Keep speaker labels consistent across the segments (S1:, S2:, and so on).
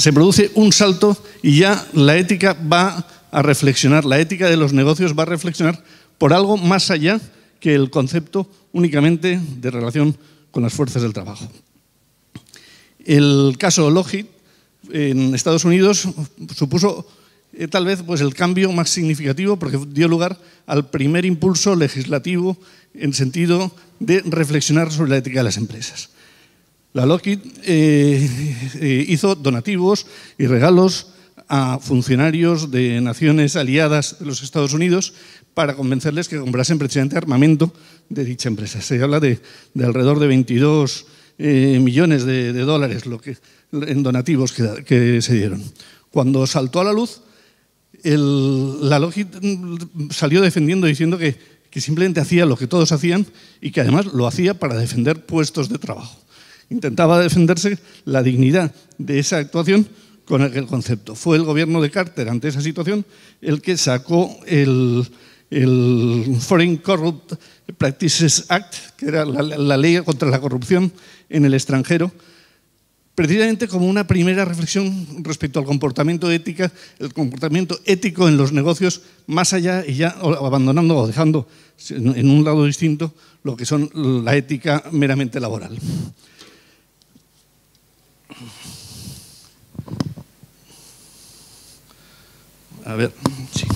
S1: se produce un salto y ya la ética va a reflexionar, la ética de los negocios va a reflexionar por algo más allá que el concepto únicamente de relación con las fuerzas del trabajo. El caso Lockheed en Estados Unidos supuso tal vez pues, el cambio más significativo porque dio lugar al primer impulso legislativo en sentido de reflexionar sobre la ética de las empresas. La Lockheed hizo donativos y regalos a funcionarios de naciones aliadas de los Estados Unidos para convencerles que comprasen precisamente armamento de dicha empresa. Se habla de alrededor de 22 millones de dólares en donativos que se dieron. Cuando saltó a la luz, la Lockheed salió defendiendo, diciendo que simplemente hacía lo que todos hacían y que además lo hacía para defender puestos de trabajo. Intentaba defenderse la dignidad de esa actuación con el concepto. Fue el gobierno de Carter, ante esa situación, el que sacó el Foreign Corrupt Practices Act, que era la ley contra la corrupción en el extranjero, precisamente como una primera reflexión respecto al comportamiento ético en los negocios, más allá y ya abandonando o dejando en un lado distinto lo que son la ética meramente laboral. A ver, sí.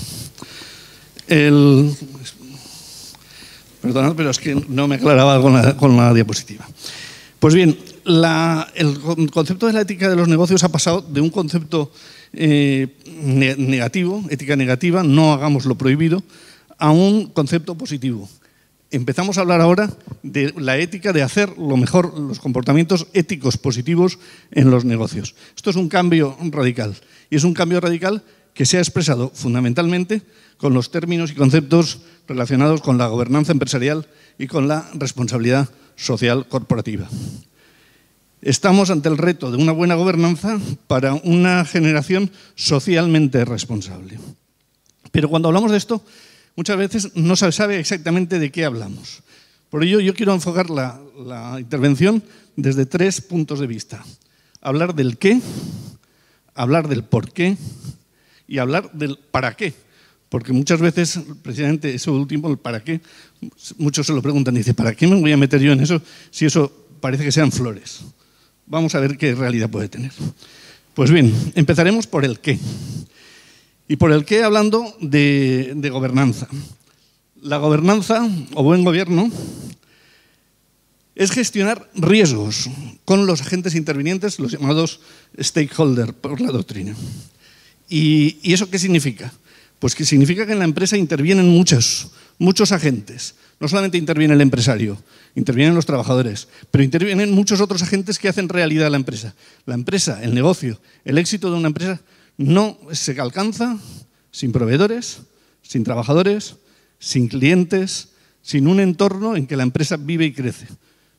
S1: Perdonad, pero es que no me aclaraba con la diapositiva. Pues bien, el concepto de la ética de los negocios ha pasado de un concepto negativo, ética negativa, no hagamos lo prohibido, a un concepto positivo. Empezamos a hablar ahora de la ética de hacer lo mejor, los comportamientos éticos positivos en los negocios. Esto es un cambio radical y es un cambio radical que se ha expresado fundamentalmente con los términos y conceptos relacionados con la gobernanza empresarial y con la responsabilidad social corporativa. Estamos ante el reto de una buena gobernanza para una generación socialmente responsable. Pero cuando hablamos de esto, muchas veces no se sabe exactamente de qué hablamos. Por ello, yo quiero enfocar la intervención desde 3 puntos de vista. Hablar del qué, hablar del por qué y hablar del para qué. Porque muchas veces, precisamente eso último, el para qué, muchos se lo preguntan y dicen, ¿para qué me voy a meter yo en eso si eso parece que sean flores? Vamos a ver qué realidad puede tener. Pues bien, empezaremos por el qué. Y por el qué hablando de gobernanza. La gobernanza, o buen gobierno, es gestionar riesgos con los agentes intervinientes, los llamados stakeholders por la doctrina. ¿Y eso qué significa? Pues que significa que en la empresa intervienen muchos agentes. No solamente interviene el empresario, intervienen los trabajadores, pero intervienen muchos otros agentes que hacen realidad la empresa. La empresa, el negocio, el éxito de una empresa no se alcanza sin proveedores, sin trabajadores, sin clientes, sin un entorno en que la empresa vive y crece.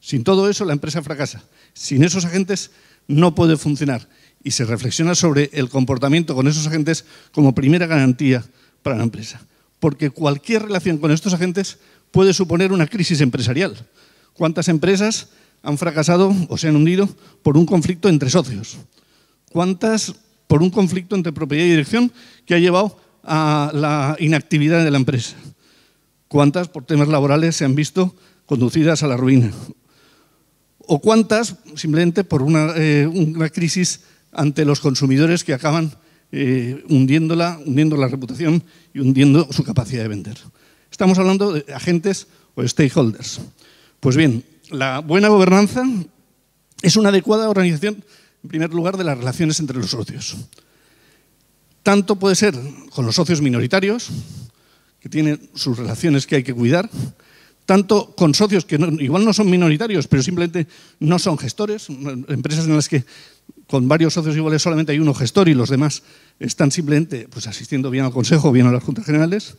S1: Sin todo eso la empresa fracasa. Sin esos agentes no puede funcionar. Y se reflexiona sobre el comportamiento con esos agentes como primera garantía para la empresa. Porque cualquier relación con estos agentes puede suponer una crisis empresarial. ¿Cuántas empresas han fracasado o se han hundido por un conflicto entre socios? ¿Cuántas por un conflicto entre propiedad y dirección que ha llevado a la inactividad de la empresa? ¿Cuántas por temas laborales se han visto conducidas a la ruina? ¿O cuántas simplemente por una crisis ante los consumidores que acaban hundiendo la reputación y hundiendo su capacidad de vender? Estamos hablando de agentes o stakeholders. Pues bien, la buena gobernanza es una adecuada organización, en primer lugar, de las relaciones entre los socios. Tanto puede ser con los socios minoritarios, que tienen sus relaciones que hay que cuidar, tanto con socios que igual no son minoritarios, pero simplemente no son gestores, empresas en las que con varios socios iguales solamente hay uno gestor y los demás están simplemente pues, asistiendo bien al consejo, bien a las juntas generales.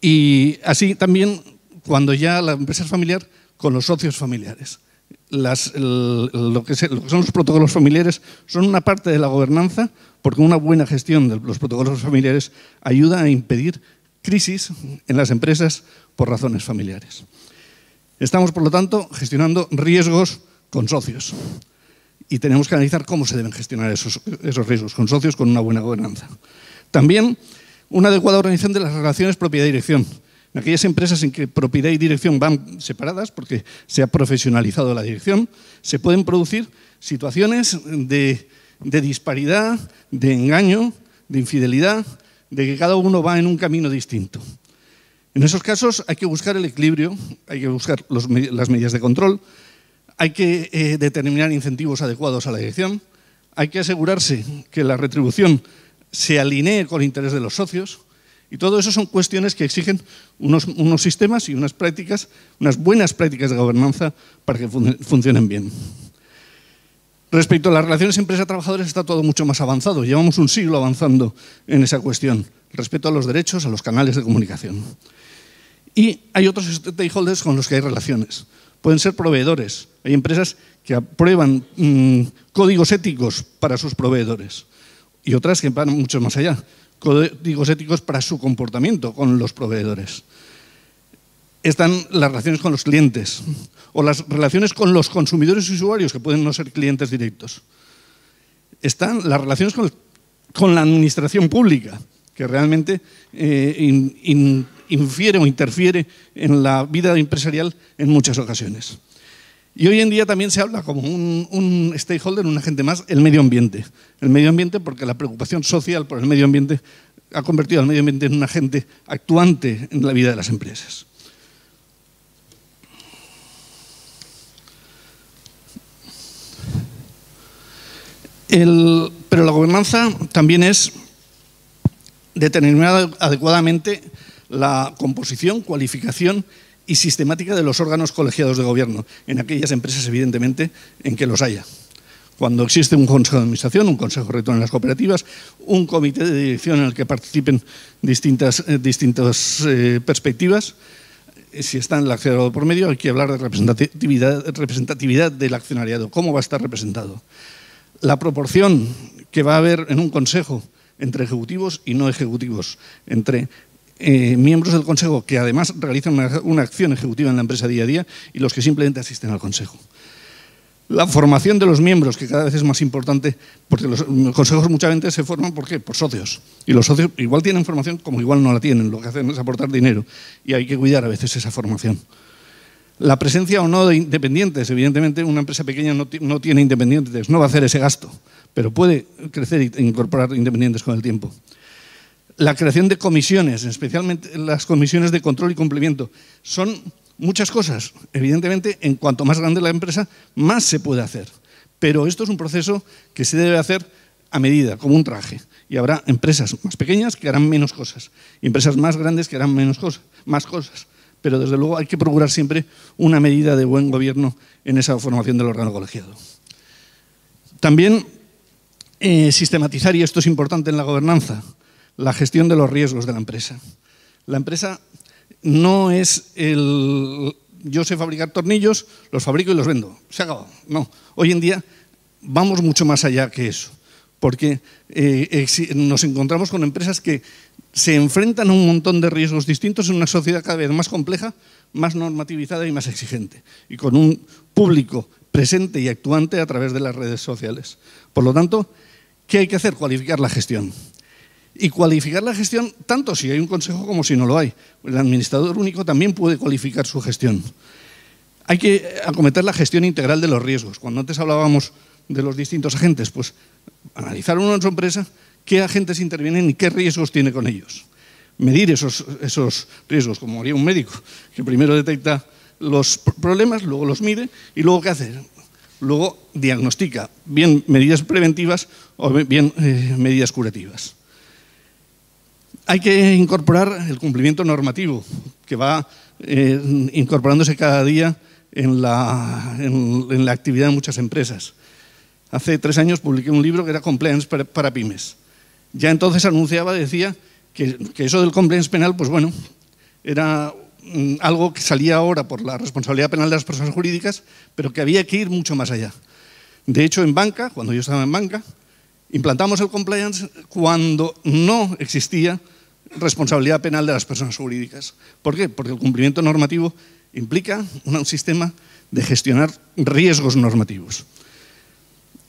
S1: Y así también cuando ya la empresa es familiar, con los socios familiares. Lo que son los protocolos familiares son una parte de la gobernanza porque una buena gestión de los protocolos familiares ayuda a impedir crisis en las empresas por razones familiares. Estamos, por lo tanto, gestionando riesgos con socios. y tenemos que analizar cómo se deben gestionar esos riesgos con socios con una buena gobernanza. También una adecuada organización de las relaciones propiedad-dirección. En aquellas empresas en que propiedad y dirección van separadas, porque se ha profesionalizado la dirección, se pueden producir situaciones de disparidad, de engaño, de infidelidad, de que cada uno va en un camino distinto. En esos casos hay que buscar el equilibrio, hay que buscar las medidas de control, hay que determinar incentivos adecuados a la dirección, hay que asegurarse que la retribución se alinee con el interés de los socios, y todo eso son cuestiones que exigen unos sistemas y unas prácticas, unas buenas prácticas de gobernanza para que funcionen bien. Respecto a las relaciones empresa-trabajadores está todo mucho más avanzado. Llevamos un siglo avanzando en esa cuestión. Respeto a los derechos, a los canales de comunicación. Y hay otros stakeholders con los que hay relaciones. Pueden ser proveedores. Hay empresas que aprueban códigos éticos para sus proveedores y otras que van mucho más allá. Códigos éticos para su comportamiento con los proveedores. Están las relaciones con los clientes o las relaciones con los consumidores y usuarios, que pueden no ser clientes directos. Están las relaciones con la administración pública, que realmente infiere o interfiere en la vida empresarial en muchas ocasiones. Y hoy en día también se habla como un stakeholder, un agente más, el medio ambiente. El medio ambiente porque la preocupación social por el medio ambiente ha convertido al medio ambiente en un agente actuante en la vida de las empresas. Pero la gobernanza también es determinar adecuadamente la composición, cualificación y sistemática de los órganos colegiados de gobierno, en aquellas empresas, evidentemente, en que los haya. Cuando existe un consejo de administración, un consejo rector en las cooperativas, un comité de dirección en el que participen distintas perspectivas, si está el accionariado por medio, hay que hablar de representatividad del accionariado, cómo va a estar representado. La proporción que va a haber en un consejo entre ejecutivos y no ejecutivos, entre miembros del consejo que además realizan una acción ejecutiva en la empresa día a día y los que simplemente asisten al consejo. La formación de los miembros, que cada vez es más importante, porque los consejos muchas veces se forman ¿por qué? Por socios. Y los socios igual tienen formación como igual no la tienen, lo que hacen es aportar dinero y hay que cuidar a veces esa formación. La presencia o no de independientes, evidentemente una empresa pequeña no tiene independientes, no va a hacer ese gasto, pero puede crecer e incorporar independientes con el tiempo. La creación de comisiones, especialmente las comisiones de control y cumplimiento, son muchas cosas. Evidentemente, en cuanto más grande la empresa, más se puede hacer. Pero esto es un proceso que se debe hacer a medida, como un traje. Y habrá empresas más pequeñas que harán menos cosas y empresas más grandes que harán más cosas. Pero desde luego hay que procurar siempre una medida de buen gobierno en esa formación del órgano colegiado. También sistematizar, y esto es importante en la gobernanza, la gestión de los riesgos de la empresa. La empresa no es yo sé fabricar tornillos, los fabrico y los vendo. Se ha acabado. No. Hoy en día vamos mucho más allá que eso, porque nos encontramos con empresas que se enfrentan a un montón de riesgos distintos en una sociedad cada vez más compleja, más normativizada y más exigente, y con un público presente y actuante a través de las redes sociales. Por lo tanto, ¿qué hay que hacer? Cualificar la gestión. Y cualificar la gestión tanto si hay un consejo como si no lo hay. El administrador único también puede cualificar su gestión. Hay que acometer la gestión integral de los riesgos. Cuando antes hablábamos de los distintos agentes, pues analizar uno en su empresa, qué agentes intervienen y qué riesgos tiene con ellos. Medir esos riesgos, como haría un médico, que primero detecta los problemas, luego los mide y luego ¿qué hace? Luego diagnostica bien medidas preventivas o bien medidas curativas. Hay que incorporar el cumplimiento normativo, que va incorporándose cada día en la actividad de muchas empresas. Hace 3 años publiqué un libro que era Compliance para pymes. Ya entonces decía que eso del compliance penal, pues bueno, era algo que salía ahora por la responsabilidad penal de las personas jurídicas, pero que había que ir mucho más allá. De hecho, en banca, cuando yo estaba en banca, implantamos el compliance cuando no existía responsabilidad penal de las personas jurídicas. ¿Por qué? Porque el cumplimiento normativo implica un sistema de gestionar riesgos normativos.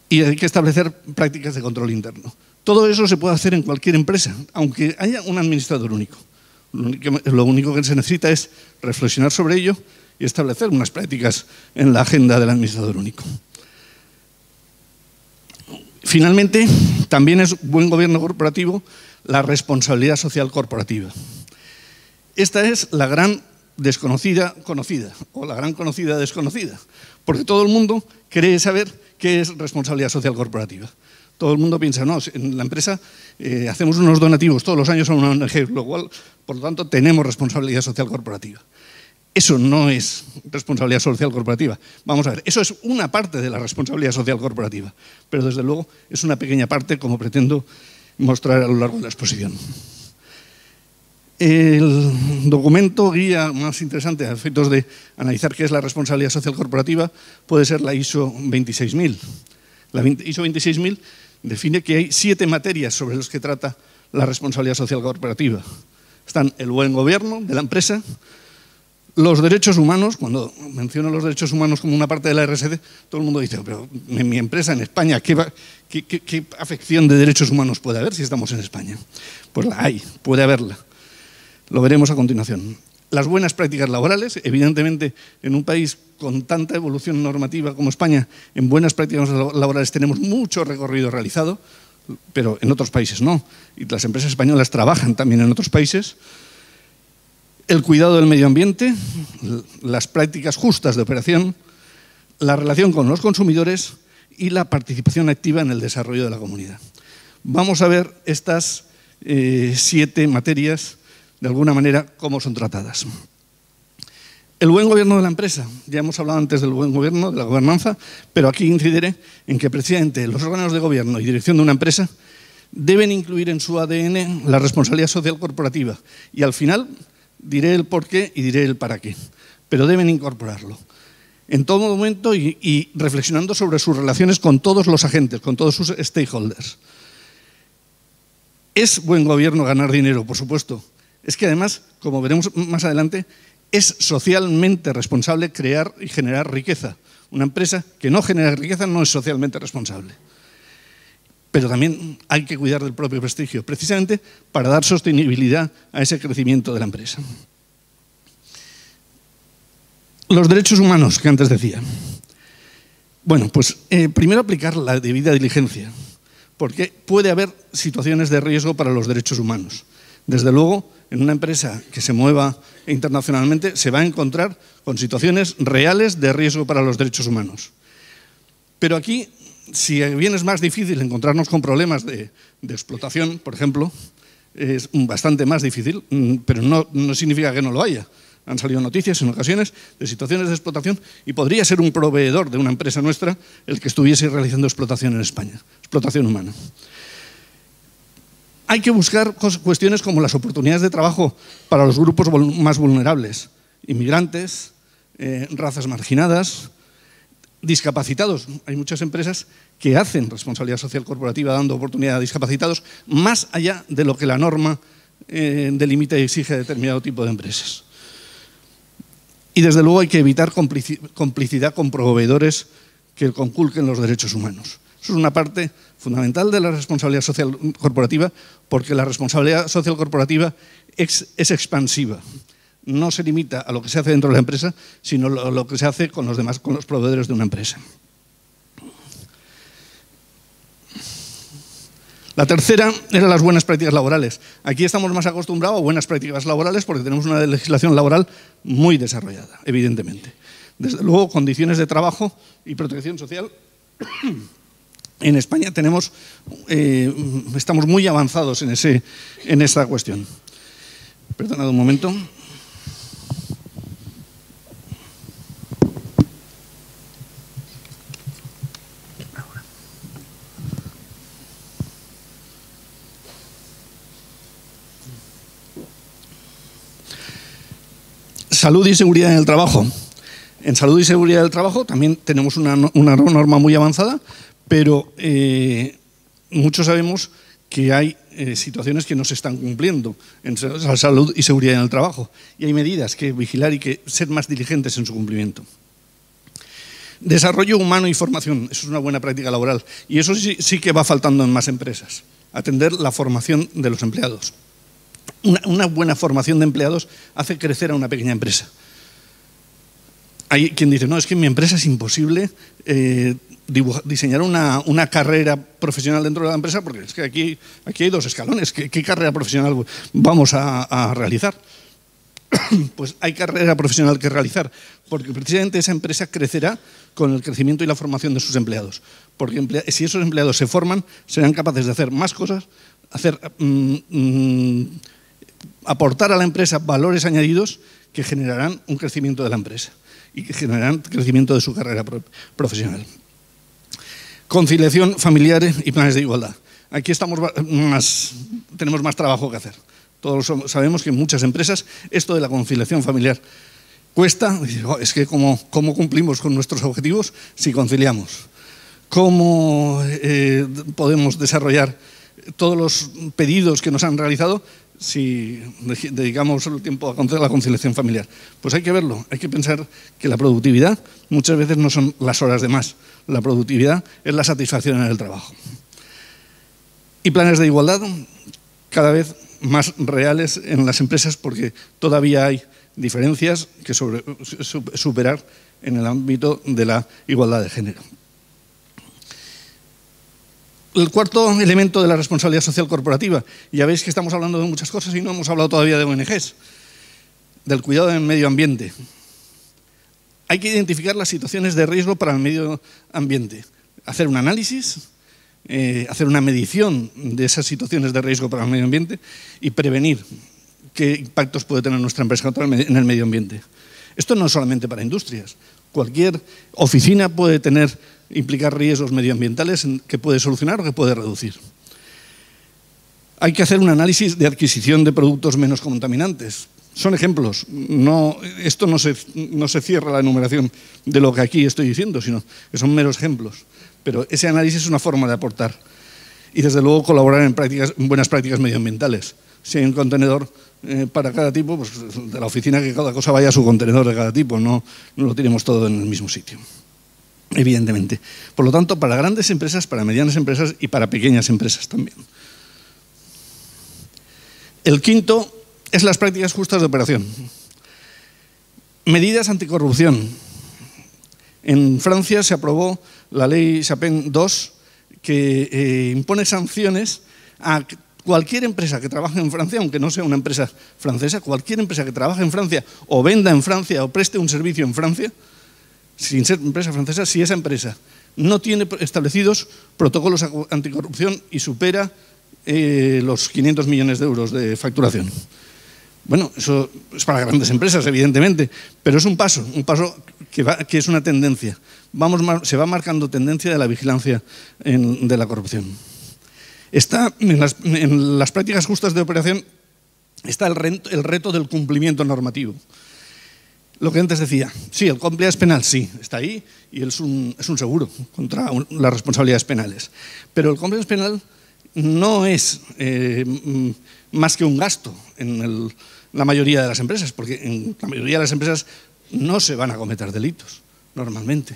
S1: Y hay que establecer prácticas de control interno. Todo eso se puede hacer en cualquier empresa, aunque haya un administrador único. Lo único que se necesita es reflexionar sobre ello y establecer unas prácticas en la agenda del administrador único. Finalmente, también es buen gobierno corporativo la responsabilidad social corporativa. Esta es la gran desconocida conocida o la gran conocida desconocida, porque todo el mundo cree saber qué es responsabilidad social corporativa. Todo el mundo piensa, no, en la empresa hacemos unos donativos todos los años a una ONG, lo cual, por lo tanto, tenemos responsabilidad social corporativa. Eso no es responsabilidad social corporativa. Vamos a ver, eso es una parte de la responsabilidad social corporativa, pero desde luego es una pequeña parte, como pretendo mostrar a lo largo de la exposición. El documento guía más interesante a efectos de analizar qué es la responsabilidad social corporativa puede ser la ISO 26000. La ISO 26000 define que hay 7 materias sobre las que trata la responsabilidad social corporativa. Están el buen gobierno de la empresa, los derechos humanos. Cuando menciono los derechos humanos como una parte de la RSC, todo el mundo dice, pero en mi empresa, en España, ¿qué afección de derechos humanos puede haber si estamos en España? Pues la hay, puede haberla. Lo veremos a continuación. Las buenas prácticas laborales, evidentemente, en un país con tanta evolución normativa como España, en buenas prácticas laborales tenemos mucho recorrido realizado, pero en otros países no. Y las empresas españolas trabajan también en otros países. El cuidado del medio ambiente, las prácticas justas de operación, la relación con los consumidores y la participación activa en el desarrollo de la comunidad. Vamos a ver estas 7 materias, de alguna manera, cómo son tratadas. El buen gobierno de la empresa. Ya hemos hablado antes del buen gobierno, de la gobernanza, pero aquí incidiré en que precisamente los órganos de gobierno y dirección de una empresa deben incluir en su ADN la responsabilidad social corporativa. Y al final diré el por qué y diré el para qué, pero deben incorporarlo en todo momento y reflexionando sobre sus relaciones con todos los agentes, con todos sus stakeholders. ¿Es buen gobierno ganar dinero? Por supuesto. Es que además, como veremos más adelante, es socialmente responsable crear y generar riqueza. Una empresa que no genera riqueza no es socialmente responsable. Pero también hay que cuidar del propio prestigio, precisamente para dar sostenibilidad a ese crecimiento de la empresa. Los derechos humanos, que antes decía. Bueno, pues primero aplicar la debida diligencia, porque puede haber situaciones de riesgo para los derechos humanos. Desde luego, en una empresa que se mueva internacionalmente se va a encontrar con situaciones reales de riesgo para los derechos humanos. Pero aquí, si bien es más difícil encontrarnos con problemas de explotación, por ejemplo, es bastante más difícil, pero no significa que no lo haya. Han salido noticias en ocasiones de situaciones de explotación y podría ser un proveedor de una empresa nuestra el que estuviese realizando explotación en España, explotación humana. Hay que buscar cuestiones como las oportunidades de trabajo para los grupos más vulnerables, inmigrantes, razas marginadas, discapacitados. Hay muchas empresas que hacen responsabilidad social corporativa dando oportunidad a discapacitados más allá de lo que la norma delimita y exige a determinado tipo de empresas. Y desde luego hay que evitar complicidad con proveedores que conculquen los derechos humanos. Eso es una parte fundamental de la responsabilidad social corporativa, porque la responsabilidad social corporativa es expansiva. No se limita a lo que se hace dentro de la empresa, sino a lo que se hace con los demás, con los proveedores de una empresa. La tercera eran las buenas prácticas laborales. Aquí estamos más acostumbrados a buenas prácticas laborales porque tenemos una legislación laboral muy desarrollada, evidentemente. Desde luego, condiciones de trabajo y protección social. En España estamos muy avanzados en esta cuestión. Perdonad un momento. Salud y seguridad en el trabajo. En salud y seguridad del trabajo también tenemos una norma muy avanzada, pero muchos sabemos que hay situaciones que no se están cumpliendo en salud y seguridad en el trabajo y hay medidas que vigilar y que ser más diligentes en su cumplimiento. Desarrollo humano y formación, eso es una buena práctica laboral. Y eso sí que va faltando en más empresas. Atender la formación de los empleados. Una buena formación de empleados hace crecer a una pequeña empresa. Hay quien dice, no, es que en mi empresa es imposible diseñar una carrera profesional dentro de la empresa porque es que aquí hay 2 escalones. ¿Qué carrera profesional vamos a realizar? Pues hay carrera profesional que realizar, porque precisamente esa empresa crecerá con el crecimiento y la formación de sus empleados. Porque si esos empleados se forman, serán capaces de hacer más cosas, aportar a la empresa valores añadidos que generarán un crecimiento de la empresa y que generarán crecimiento de su carrera profesional. Conciliación familiar y planes de igualdad. Aquí tenemos más trabajo que hacer. Todos sabemos que en muchas empresas esto de la conciliación familiar cuesta. Es que ¿cómo cumplimos con nuestros objetivos si conciliamos? ¿Cómo podemos desarrollar todos los pedidos que nos han realizado si dedicamos el tiempo a la conciliación familiar? Pues hay que verlo, hay que pensar que la productividad muchas veces no son las horas de más, la productividad es la satisfacción en el trabajo. Y planes de igualdad cada vez más reales en las empresas porque todavía hay diferencias que superar en el ámbito de la igualdad de género. El cuarto elemento de la responsabilidad social corporativa. Ya veis que estamos hablando de muchas cosas y no hemos hablado todavía de ONGs, del cuidado del medio ambiente. Hay que identificar las situaciones de riesgo para el medio ambiente, hacer un análisis, hacer una medición de esas situaciones de riesgo para el medio ambiente y prevenir qué impactos puede tener nuestra empresa en el medio ambiente. Esto no es solamente para industrias. Cualquier oficina puede implicar riesgos medioambientales que puede solucionar o que puede reducir. Hay que hacer un análisis de adquisición de productos menos contaminantes. Son ejemplos. Esto no se cierra la enumeración de lo que aquí estoy diciendo, sino que son meros ejemplos. Pero ese análisis es una forma de aportar. Y desde luego colaborar en buenas prácticas medioambientales. Si hay un contenedor para cada tipo, pues de la oficina que cada cosa vaya a su contenedor de cada tipo, no lo tenemos todo en el mismo sitio, evidentemente. Por lo tanto, para grandes empresas, para medianas empresas y para pequeñas empresas también. El quinto es las prácticas justas de operación. Medidas anticorrupción. En Francia se aprobó la ley Chapin II que impone sanciones a cualquier empresa que trabaje en Francia, aunque no sea una empresa francesa, cualquier empresa que trabaje en Francia o venda en Francia o preste un servicio en Francia, sin ser empresa francesa, si esa empresa no tiene establecidos protocolos anticorrupción y supera los 500 millones de euros de facturación. Bueno, eso es para grandes empresas, evidentemente, pero es un paso que es una tendencia. Se va marcando tendencia de la vigilancia de la corrupción. En las prácticas justas de operación está el reto del cumplimiento normativo. Lo que antes decía, sí, el compliance penal, sí, está ahí y es un seguro contra las responsabilidades penales. Pero el compliance penal no es más que un gasto en la mayoría de las empresas, porque en la mayoría de las empresas no se van a cometer delitos, normalmente.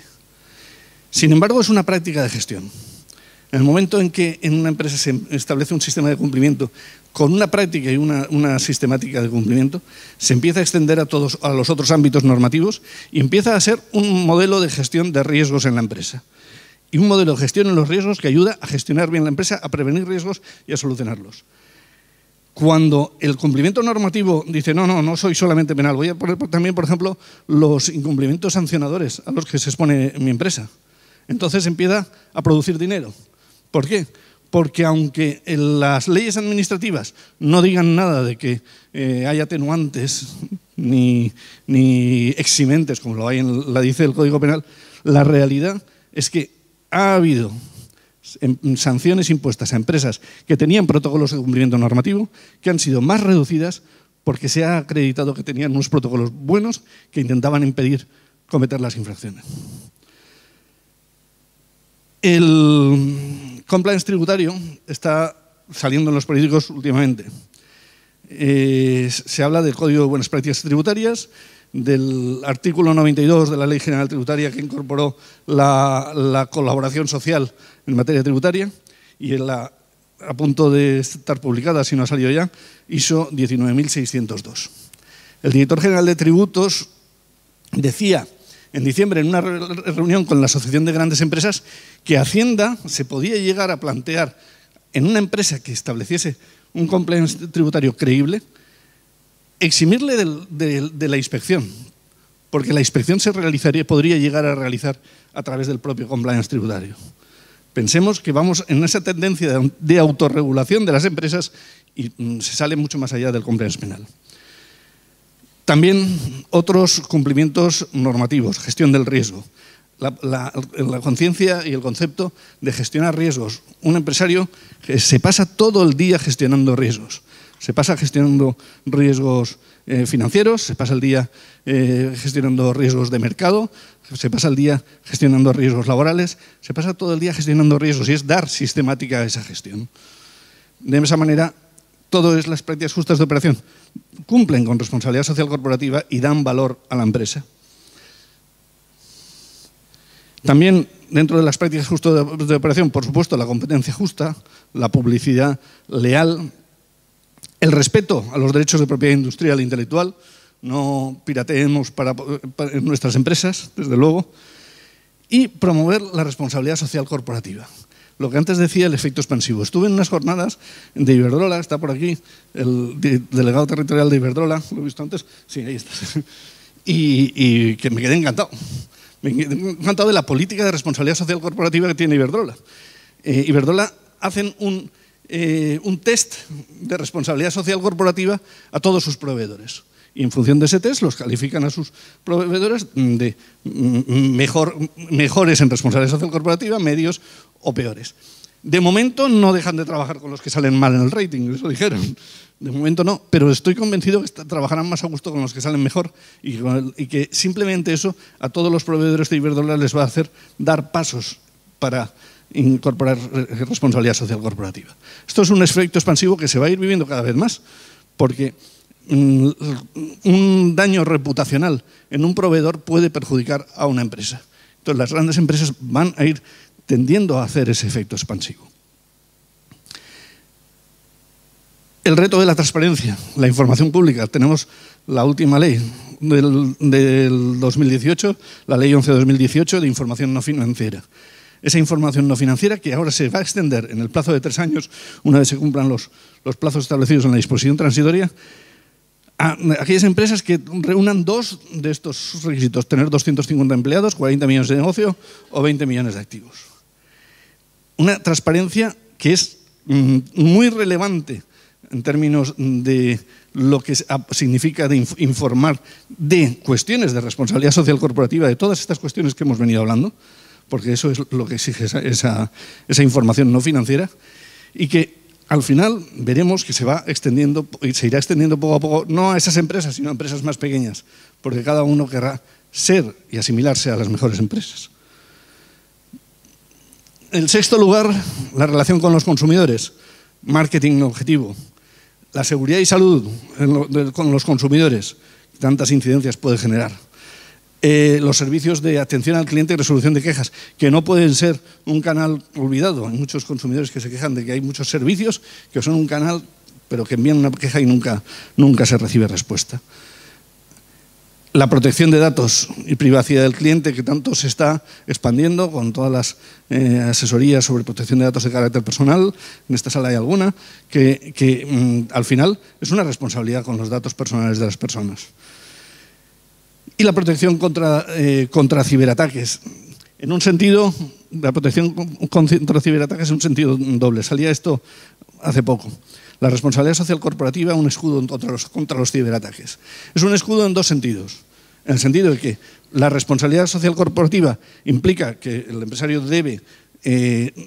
S1: Sin embargo, es una práctica de gestión. En el momento en que en una empresa se establece un sistema de cumplimiento con una práctica y una sistemática de cumplimiento, se empieza a extender a los otros ámbitos normativos y empieza a ser un modelo de gestión de riesgos en la empresa. Y un modelo de gestión en los riesgos que ayuda a gestionar bien la empresa, a prevenir riesgos y a solucionarlos. Cuando el cumplimiento normativo dice, no soy solamente penal, voy a poner también, por ejemplo, los incumplimientos sancionadores a los que se expone mi empresa. Entonces empieza a producir dinero. ¿Por qué? Porque aunque las leyes administrativas no digan nada de que hay atenuantes ni eximentes, como lo hay dice el Código Penal, la realidad es que ha habido sanciones impuestas a empresas que tenían protocolos de cumplimiento normativo que han sido más reducidas porque se ha acreditado que tenían unos protocolos buenos que intentaban impedir cometer las infracciones. El compliance tributario está saliendo en los periódicos últimamente. Se habla del Código de Buenas Prácticas Tributarias, del artículo 92 de la Ley General Tributaria, que incorporó la colaboración social en materia tributaria, y a punto de estar publicada, si no ha salido ya, ISO 19602. El director general de tributos decía en diciembre, en una reunión con la Asociación de Grandes Empresas, que Hacienda se podía llegar a plantear en una empresa que estableciese un compliance tributario creíble, eximirle de la inspección, porque la inspección podría llegar a realizar a través del propio compliance tributario. Pensemos que vamos en esa tendencia de autorregulación de las empresas y se sale mucho más allá del compliance penal. También otros cumplimientos normativos, gestión del riesgo. La conciencia y el concepto de gestionar riesgos. Un empresario que se pasa todo el día gestionando riesgos. Se pasa gestionando riesgos financieros, se pasa el día gestionando riesgos de mercado, se pasa el día gestionando riesgos laborales, se pasa todo el día gestionando riesgos y es dar sistemática a esa gestión. De esa manera, todo es las prácticas justas de operación. Cumplen con responsabilidad social corporativa y dan valor a la empresa. También, dentro de las prácticas justas de operación, por supuesto, la competencia justa, la publicidad leal, el respeto a los derechos de propiedad industrial e intelectual, no pirateemos para nuestras empresas, desde luego, y promover la responsabilidad social corporativa. Lo que antes decía, el efecto expansivo. Estuve en unas jornadas de Iberdrola, está por aquí, el delegado territorial de Iberdrola, lo he visto antes, sí, ahí está, y que me quedé encantado. Me he encantado de la política de responsabilidad social corporativa que tiene Iberdrola. Iberdrola hacen un test de responsabilidad social corporativa a todos sus proveedores. Y en función de ese test los califican a sus proveedores de mejores en responsabilidad social corporativa, medios o peores. De momento no dejan de trabajar con los que salen mal en el rating, eso dijeron. De momento no, pero estoy convencido que trabajarán más a gusto con los que salen mejor y que simplemente eso a todos los proveedores de Iberdrola les va a hacer dar pasos para incorporar responsabilidad social corporativa. Esto es un efecto expansivo que se va a ir viviendo cada vez más, porque un daño reputacional en un proveedor puede perjudicar a una empresa. Entonces las grandes empresas van a ir tendiendo a hacer ese efecto expansivo. El reto de la transparencia, la información pública. Tenemos la última ley del 2018, la ley 11/2018 de información no financiera. Esa información no financiera que ahora se va a extender en el plazo de 3 años, una vez se cumplan los plazos establecidos en la disposición transitoria, a aquellas empresas que reúnan 2 de estos requisitos, tener 250 empleados, 40 millones de negocio o 20 millones de activos. Una transparencia que es muy relevante en términos de lo que significa de informar de cuestiones de responsabilidad social corporativa, de todas estas cuestiones que hemos venido hablando, porque eso es lo que exige esa información no financiera, y que al final veremos que se va extendiendo y se irá extendiendo poco a poco, no a esas empresas, sino a empresas más pequeñas, porque cada uno querrá ser y asimilarse a las mejores empresas. En sexto lugar, la relación con los consumidores, marketing objetivo. La seguridad y salud con los consumidores, tantas incidencias puede generar. Los servicios de atención al cliente y resolución de quejas, que no pueden ser un canal olvidado. Hay muchos consumidores que se quejan de que hay muchos servicios que son un canal, pero que envían una queja y nunca se recibe respuesta. La protección de datos y privacidad del cliente, que tanto se está expandiendo con todas las asesorías sobre protección de datos de carácter personal. En esta sala hay alguna, que al final es una responsabilidad con los datos personales de las personas. Y la protección contra ciberataques. En un sentido, la protección contra ciberataques es un sentido doble. Salía esto hace poco. La responsabilidad social corporativa, un escudo contra los ciberataques. Es un escudo en 2 sentidos. En el sentido de que la responsabilidad social corporativa implica que el empresario debe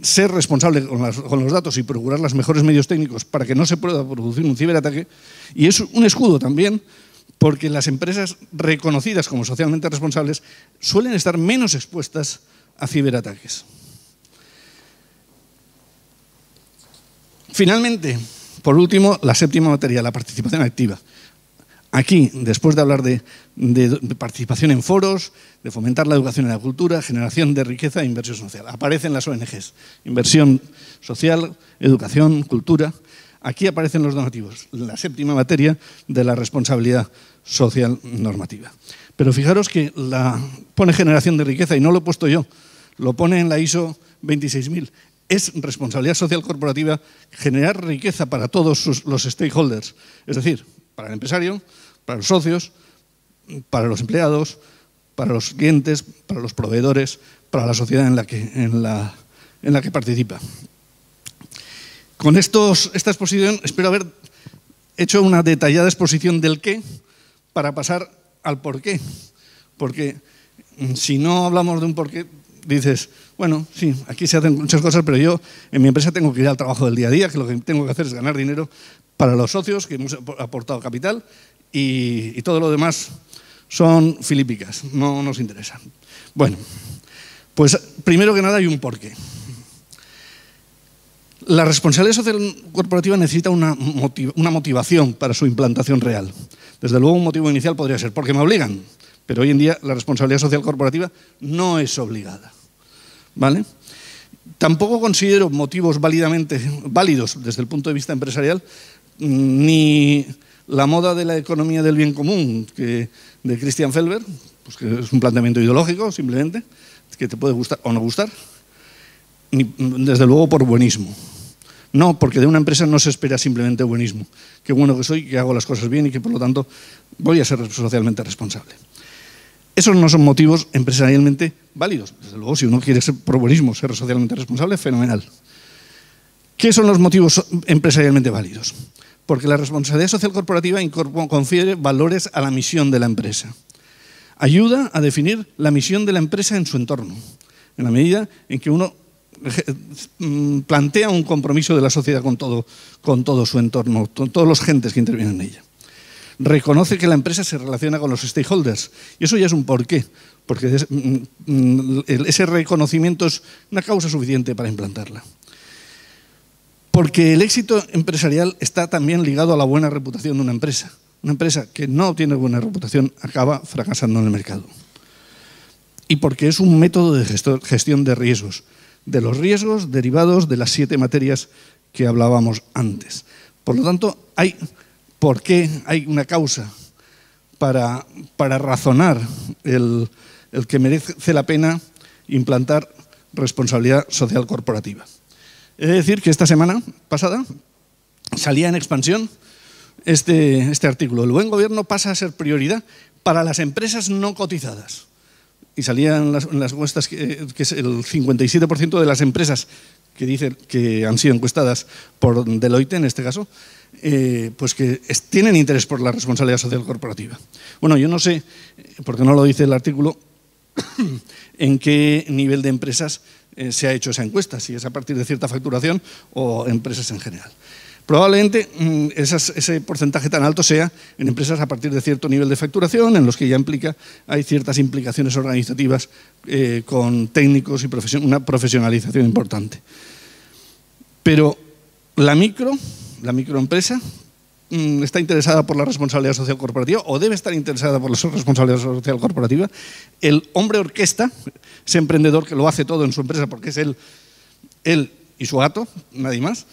S1: ser responsable con los datos y procurar los mejores medios técnicos para que no se pueda producir un ciberataque. Y es un escudo también porque las empresas reconocidas como socialmente responsables suelen estar menos expuestas a ciberataques. Finalmente, por último, la séptima materia, la participación activa. Aquí, después de hablar de participación en foros, de fomentar la educación y la cultura, generación de riqueza e inversión social, aparecen las ONGs, inversión social, educación, cultura. Aquí aparecen los donativos, la séptima materia de la responsabilidad social normativa. Pero fijaros que pone generación de riqueza, y no lo he puesto yo, lo pone en la ISO 26000. Es responsabilidad social corporativa generar riqueza para todos los stakeholders, es decir, para el empresario, para los socios, para los empleados, para los clientes, para los proveedores, para la sociedad en la que participa. Con esta exposición espero haber hecho una detallada exposición del qué para pasar al por qué. Porque si no hablamos de un por qué, dices, bueno, sí, aquí se hacen muchas cosas, pero yo en mi empresa tengo que ir al trabajo del día a día, que lo que tengo que hacer es ganar dinero para los socios, que hemos aportado capital, y todo lo demás son filípicas, no nos interesan. Bueno, pues primero que nada hay un porqué. La responsabilidad social corporativa necesita una motivación para su implantación real. Desde luego un motivo inicial podría ser porque me obligan, pero hoy en día la responsabilidad social corporativa no es obligada, ¿vale? Tampoco considero motivos válidos desde el punto de vista empresarial ni la moda de la economía del bien común de Christian Felber, pues que es un planteamiento ideológico simplemente, que te puede gustar o no gustar, ni desde luego por buenismo. No, porque de una empresa no se espera simplemente buenismo. Qué bueno que soy, que hago las cosas bien y que por lo tanto voy a ser socialmente responsable. Esos no son motivos empresarialmente válidos. Desde luego, si uno quiere ser pro buenismo, ser socialmente responsable, fenomenal. ¿Qué son los motivos empresarialmente válidos? Porque la responsabilidad social corporativa confiere valores a la misión de la empresa. Ayuda a definir la misión de la empresa en su entorno, en la medida en que uno plantea un compromiso de la sociedad con todo su entorno, con todos los gentes que intervienen en ella. Reconoce que la empresa se relaciona con los stakeholders, y eso ya es un porqué, porque ese reconocimiento es una causa suficiente para implantarla. Porque el éxito empresarial está también ligado a la buena reputación de una empresa. Una empresa que no tiene buena reputación acaba fracasando en el mercado. Y porque es un método de gestión de riesgos, de los riesgos derivados de las 7 materias que hablábamos antes. Por lo tanto, hay una causa para razonar el que merece la pena implantar responsabilidad social corporativa. He de decir que esta semana pasada salía en Expansión este artículo. El buen gobierno pasa a ser prioridad para las empresas no cotizadas. Y salía en las encuestas que es el 57% de las empresas que dicen que han sido encuestadas por Deloitte, en este caso, pues que tienen interés por la responsabilidad social corporativa. Bueno, yo no sé, porque no lo dice el artículo, en qué nivel de empresas se ha hecho esa encuesta, si es a partir de cierta facturación o empresas en general. Probablemente ese porcentaje tan alto sea en empresas a partir de cierto nivel de facturación, en los que ya hay ciertas implicaciones organizativas con técnicos y una profesionalización importante. Pero la microempresa está interesada por la responsabilidad social corporativa o debe estar interesada por la responsabilidad social corporativa. El hombre orquesta, ese emprendedor que lo hace todo en su empresa porque es él y su gato, nadie más,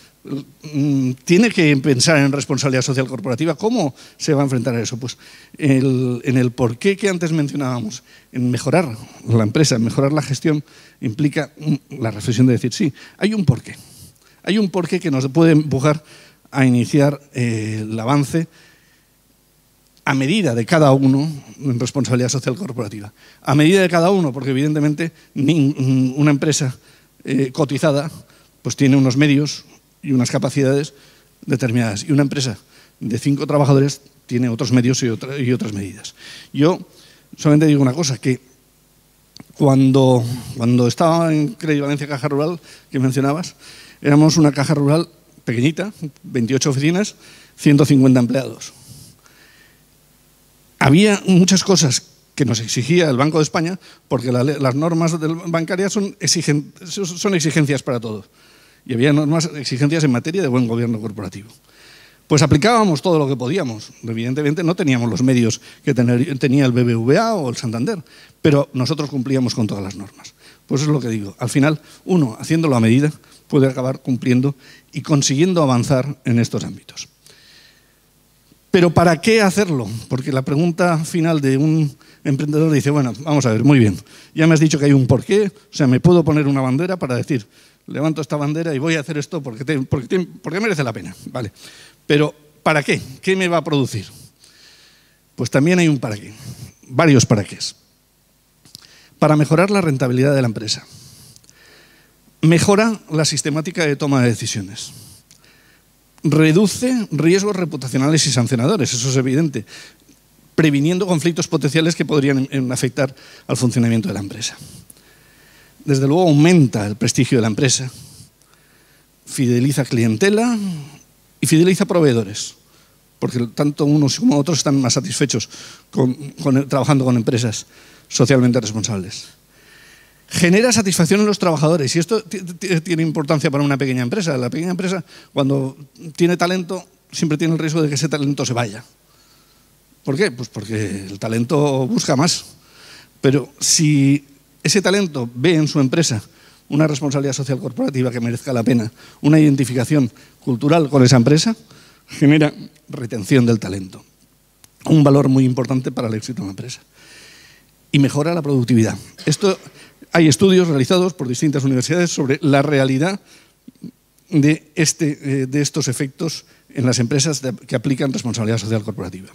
S1: tiene que pensar en responsabilidad social corporativa. ¿Cómo se va a enfrentar a eso? Pues en el porqué que antes mencionábamos, en mejorar la empresa, en mejorar la gestión, implica la reflexión de decir, sí, hay un porqué. Hay un porqué que nos puede empujar a iniciar el avance a medida de cada uno en responsabilidad social corporativa. A medida de cada uno, porque evidentemente una empresa cotizada pues tiene unos medios y unas capacidades determinadas. Y una empresa de 5 trabajadores tiene otros medios y otras medidas. Yo solamente digo una cosa, que cuando estaba en Crédit Valencia Caja Rural, que mencionabas, éramos una caja rural pequeñita, 28 oficinas, 150 empleados. Había muchas cosas que nos exigía el Banco de España, porque las normas bancarias son exigencias para todos. Y había exigencias en materia de buen gobierno corporativo. Pues aplicábamos todo lo que podíamos. Evidentemente no teníamos los medios que tenía el BBVA o el Santander, pero nosotros cumplíamos con todas las normas. Pues es lo que digo. Al final, uno, haciéndolo a medida, puede acabar cumpliendo y consiguiendo avanzar en estos ámbitos. Pero ¿para qué hacerlo? Porque la pregunta final de un emprendedor dice, bueno, vamos a ver, muy bien, ya me has dicho que hay un porqué, o sea, me puedo poner una bandera para decir, levanto esta bandera y voy a hacer esto porque merece la pena, vale. Pero ¿para qué? ¿Qué me va a producir? Pues también hay un para qué, varios para qués. Para mejorar la rentabilidad de la empresa. Mejora la sistemática de toma de decisiones. Reduce riesgos reputacionales y sancionadores, eso es evidente, previniendo conflictos potenciales que podrían afectar al funcionamiento de la empresa. Desde luego aumenta el prestigio de la empresa, fideliza clientela y fideliza proveedores, porque tanto unos como otros están más satisfechos trabajando con empresas socialmente responsables. Genera satisfacción en los trabajadores y esto tiene importancia para una pequeña empresa. La pequeña empresa, cuando tiene talento, siempre tiene el riesgo de que ese talento se vaya. ¿Por qué? Pues porque el talento busca más. Pero si ese talento ve en su empresa una responsabilidad social corporativa que merezca la pena, una identificación cultural con esa empresa, genera retención del talento. Un valor muy importante para el éxito de una empresa. Y mejora la productividad. Hay estudios realizados por distintas universidades sobre la realidad de estos efectos en las empresas que aplican responsabilidad social corporativa.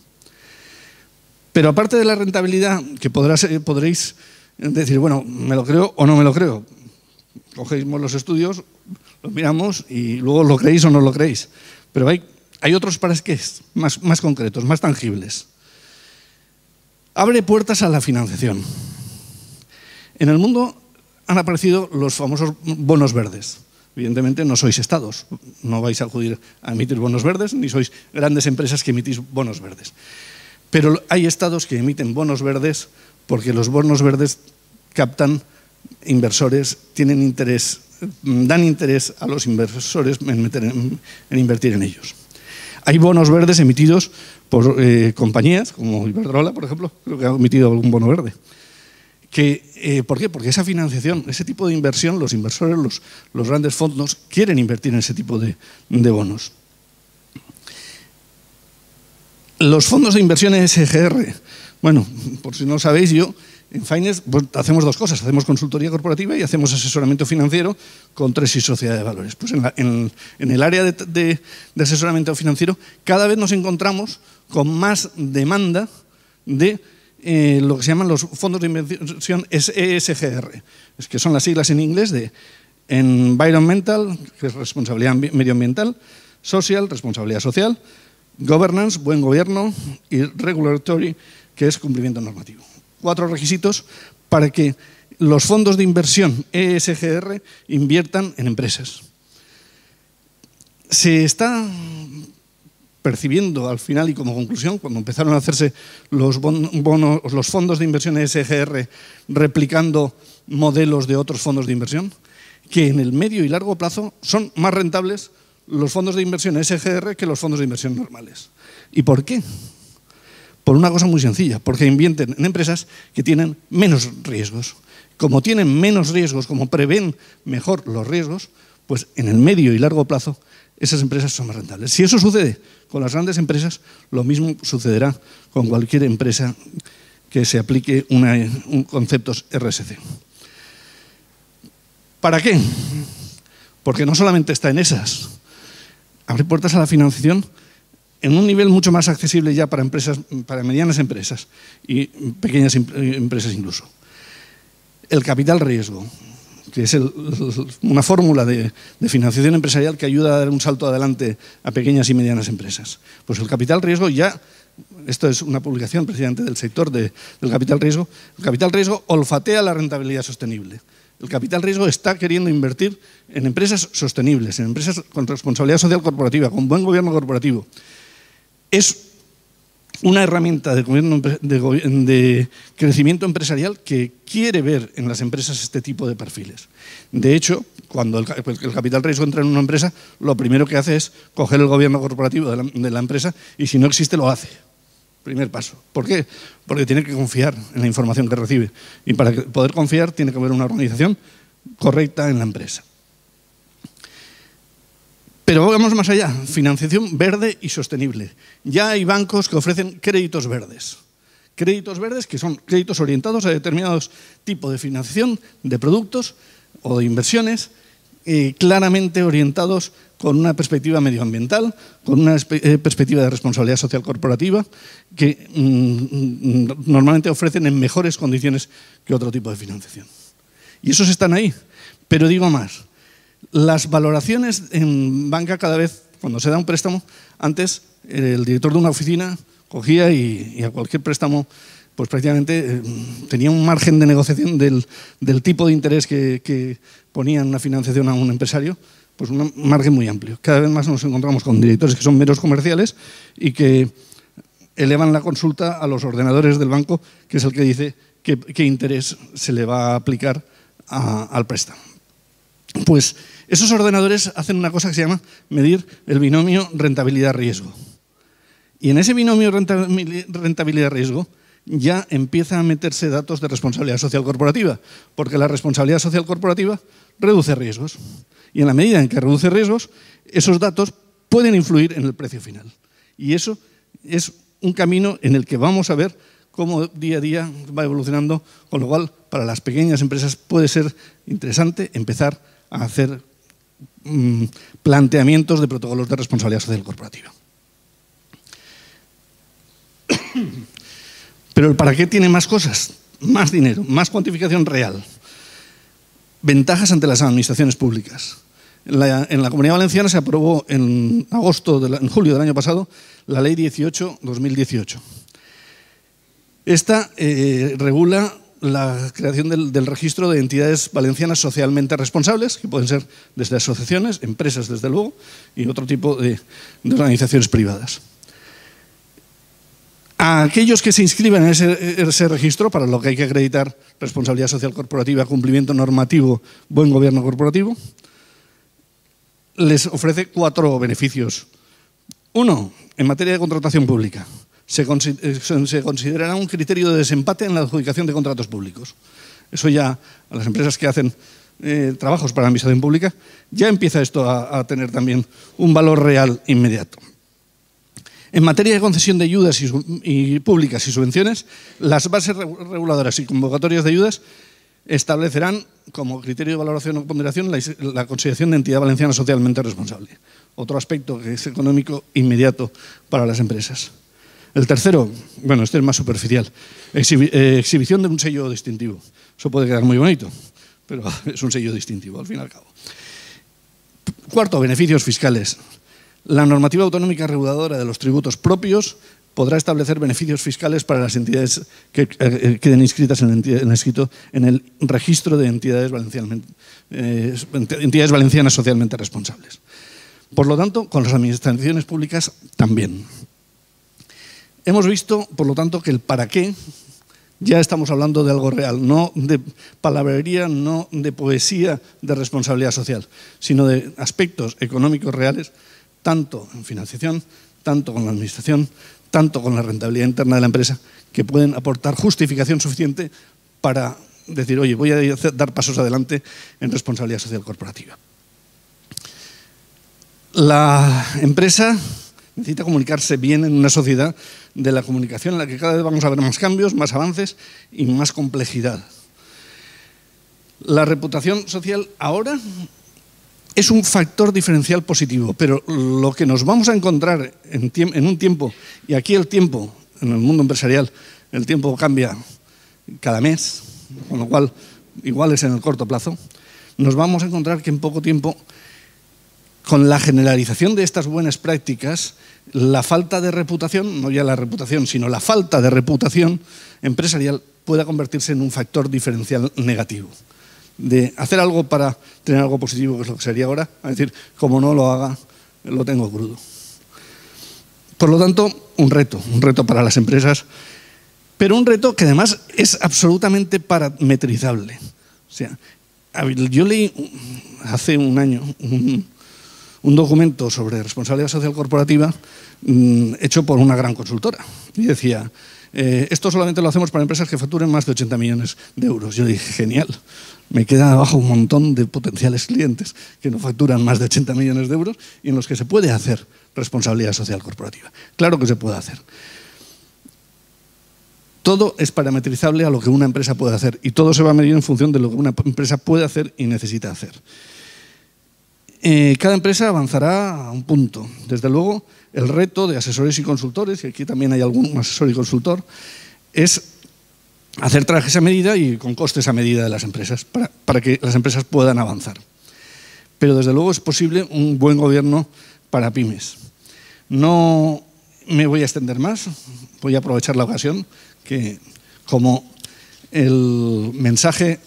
S1: Pero aparte de la rentabilidad, que podréis decir, bueno, ¿me lo creo o no me lo creo? Cogemos los estudios, los miramos y luego lo creéis o no lo creéis. Pero hay otros para qué más concretos, más tangibles. Abre puertas a la financiación. En el mundo han aparecido los famosos bonos verdes. Evidentemente no sois estados, no vais a acudir a emitir bonos verdes, ni sois grandes empresas que emitís bonos verdes. Pero hay estados que emiten bonos verdes porque los bonos verdes captan inversores, tienen interés, dan interés a los inversores en invertir en ellos. Hay bonos verdes emitidos por compañías, como Iberdrola, por ejemplo, creo que ha emitido algún bono verde. ¿Por qué? Porque esa financiación, ese tipo de inversión, los inversores, los grandes fondos quieren invertir en ese tipo de bonos. Los fondos de inversión SGR, bueno, por si no lo sabéis, en Finance hacemos dos cosas, hacemos consultoría corporativa y hacemos asesoramiento financiero con Tresis Sociedad de Valores. Pues en el área de asesoramiento financiero cada vez nos encontramos con más demanda de lo que se llaman los fondos de inversión ESGR, que son las siglas en inglés de Environmental, que es responsabilidad medioambiental, Social, responsabilidad social, Governance, buen gobierno, y Regulatory, que es cumplimiento normativo. 4 requisitos para que los fondos de inversión ESGR inviertan en empresas. Se está percibiendo al final y como conclusión, cuando empezaron a hacerse los fondos de inversión ESGR replicando modelos de otros fondos de inversión, que en el medio y largo plazo son más rentables los fondos de inversión ESGR que los fondos de inversión normales. ¿Y por qué? Por una cosa muy sencilla, porque invierten en empresas que tienen menos riesgos. Como tienen menos riesgos, como prevén mejor los riesgos, pues en el medio y largo plazo esas empresas son más rentables. Si eso sucede con las grandes empresas, lo mismo sucederá con cualquier empresa que se aplique un conceptos RSC. ¿Para qué? Porque no solamente está en esas. Abre puertas a la financiación en un nivel mucho más accesible ya para empresas, para medianas empresas y pequeñas empresas incluso. El capital riesgo, que es una fórmula de financiación empresarial que ayuda a dar un salto adelante a pequeñas y medianas empresas. Pues el capital riesgo ya, esto es una publicación precisamente del sector del capital riesgo, el capital riesgo olfatea la rentabilidad sostenible. El capital riesgo está queriendo invertir en empresas sostenibles, en empresas con responsabilidad social corporativa, con buen gobierno corporativo. Es una herramienta de crecimiento empresarial que quiere ver en las empresas este tipo de perfiles. De hecho, cuando el capital riesgo entra en una empresa, lo primero que hace es coger el gobierno corporativo de la empresa y si no existe lo hace. Primer paso. ¿Por qué? Porque tiene que confiar en la información que recibe. Y para poder confiar tiene que haber una organización correcta en la empresa. Pero vamos más allá. Financiación verde y sostenible. Ya hay bancos que ofrecen créditos verdes. Créditos verdes que son créditos orientados a determinados tipos de financiación de productos o de inversiones claramente orientados con una perspectiva medioambiental, con una perspectiva de responsabilidad social corporativa, que normalmente ofrecen en mejores condiciones que otro tipo de financiación. Y esos están ahí. Pero digo más, las valoraciones en banca cada vez, cuando se da un préstamo, antes el director de una oficina cogía y a cualquier préstamo pues prácticamente tenía un margen de negociación del tipo de interés que ponía en una financiación a un empresario, pues un margen muy amplio. Cada vez más nos encontramos con directores que son meros comerciales y que elevan la consulta a los ordenadores del banco, que es el que dice qué interés se le va a aplicar al préstamo. Pues esos ordenadores hacen una cosa que se llama medir el binomio rentabilidad-riesgo. Y en ese binomio rentabilidad-riesgo ya empieza a meterse datos de responsabilidad social corporativa, porque la responsabilidad social corporativa reduce riesgos. Y en la medida en que reduce riesgos, esos datos pueden influir en el precio final. Y eso es un camino en el que vamos a ver cómo día a día va evolucionando, con lo cual para las pequeñas empresas puede ser interesante empezar a hacer planteamientos de protocolos de responsabilidad social corporativa. Pero el para qué tiene más cosas, más dinero, más cuantificación real. Ventajas ante las administraciones públicas. En la Comunidad Valenciana se aprobó en julio del año pasado la Ley 18/2018. Esta regula la creación del registro de entidades valencianas socialmente responsables, que pueden ser desde asociaciones, empresas desde luego, y otro tipo de organizaciones privadas. A aquellos que se inscriban en ese registro, para lo que hay que acreditar responsabilidad social corporativa, cumplimiento normativo, buen gobierno corporativo, les ofrece 4 beneficios. Uno, en materia de contratación pública. Se considerará un criterio de desempate en la adjudicación de contratos públicos. Eso ya, a las empresas que hacen trabajos para la administración pública, ya empieza esto a tener también un valor real inmediato. En materia de concesión de ayudas públicas y subvenciones, las bases reguladoras y convocatorias de ayudas establecerán como criterio de valoración o ponderación la consideración de entidad valenciana socialmente responsable. Otro aspecto que es económico inmediato para las empresas. El tercero, bueno, este es más superficial, exhibición de un sello distintivo. Eso puede quedar muy bonito, pero es un sello distintivo, al fin y al cabo. Cuarto, beneficios fiscales. La normativa autonómica reguladora de los tributos propios podrá establecer beneficios fiscales para las entidades que queden inscritas en el registro de entidades valencianas socialmente responsables. Por lo tanto, con las administraciones públicas también. Hemos visto, por lo tanto, que el para qué ya estamos hablando de algo real, no de palabrería, no de poesía de responsabilidad social, sino de aspectos económicos reales, tanto en financiación, tanto con la administración, tanto con la rentabilidad interna de la empresa, que pueden aportar justificación suficiente para decir, oye, voy a dar pasos adelante en responsabilidad social corporativa. La empresa necesita comunicarse bien en una sociedad de la comunicación en la que cada vez vamos a ver más cambios, más avances y más complejidad. La reputación social ahora es un factor diferencial positivo, pero lo que nos vamos a encontrar en un tiempo, y aquí el tiempo, en el mundo empresarial, el tiempo cambia cada mes, con lo cual igual es en el corto plazo, nos vamos a encontrar que en poco tiempo, con la generalización de estas buenas prácticas, la falta de reputación, no ya la reputación, sino la falta de reputación empresarial pueda convertirse en un factor diferencial negativo. De hacer algo para tener algo positivo, que es lo que sería ahora, a decir, como no lo haga, lo tengo crudo. Por lo tanto, un reto para las empresas, pero un reto que además es absolutamente parametrizable. O sea, yo leí hace un año un documento sobre responsabilidad social corporativa hecho por una gran consultora y decía, esto solamente lo hacemos para empresas que facturen más de 80 millones de euros. Yo dije, genial, me queda abajo un montón de potenciales clientes que no facturan más de 80 millones de euros y en los que se puede hacer responsabilidad social corporativa. Claro que se puede hacer. Todo es parametrizable a lo que una empresa puede hacer y todo se va a medir en función de lo que una empresa puede hacer y necesita hacer. Cada empresa avanzará a un punto. Desde luego, el reto de asesores y consultores, y aquí también hay algún asesor y consultor, es hacer trajes a medida y con costes a medida de las empresas, para que las empresas puedan avanzar. Pero desde luego es posible un buen gobierno para pymes. No me voy a extender más, voy a aprovechar la ocasión que, como el mensaje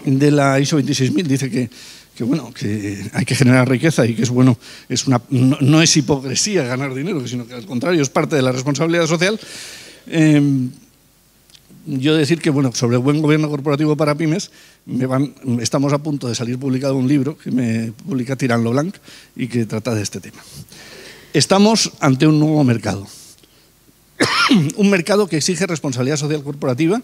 S1: de la ISO 26000 dice que hay que generar riqueza y que es bueno, no es hipocresía ganar dinero, sino que al contrario es parte de la responsabilidad social. Yo decir que sobre el buen gobierno corporativo para pymes, estamos a punto de salir publicado un libro que me publica Tirant Leblanc y que trata de este tema. Estamos ante un nuevo mercado, un mercado que exige responsabilidad social corporativa.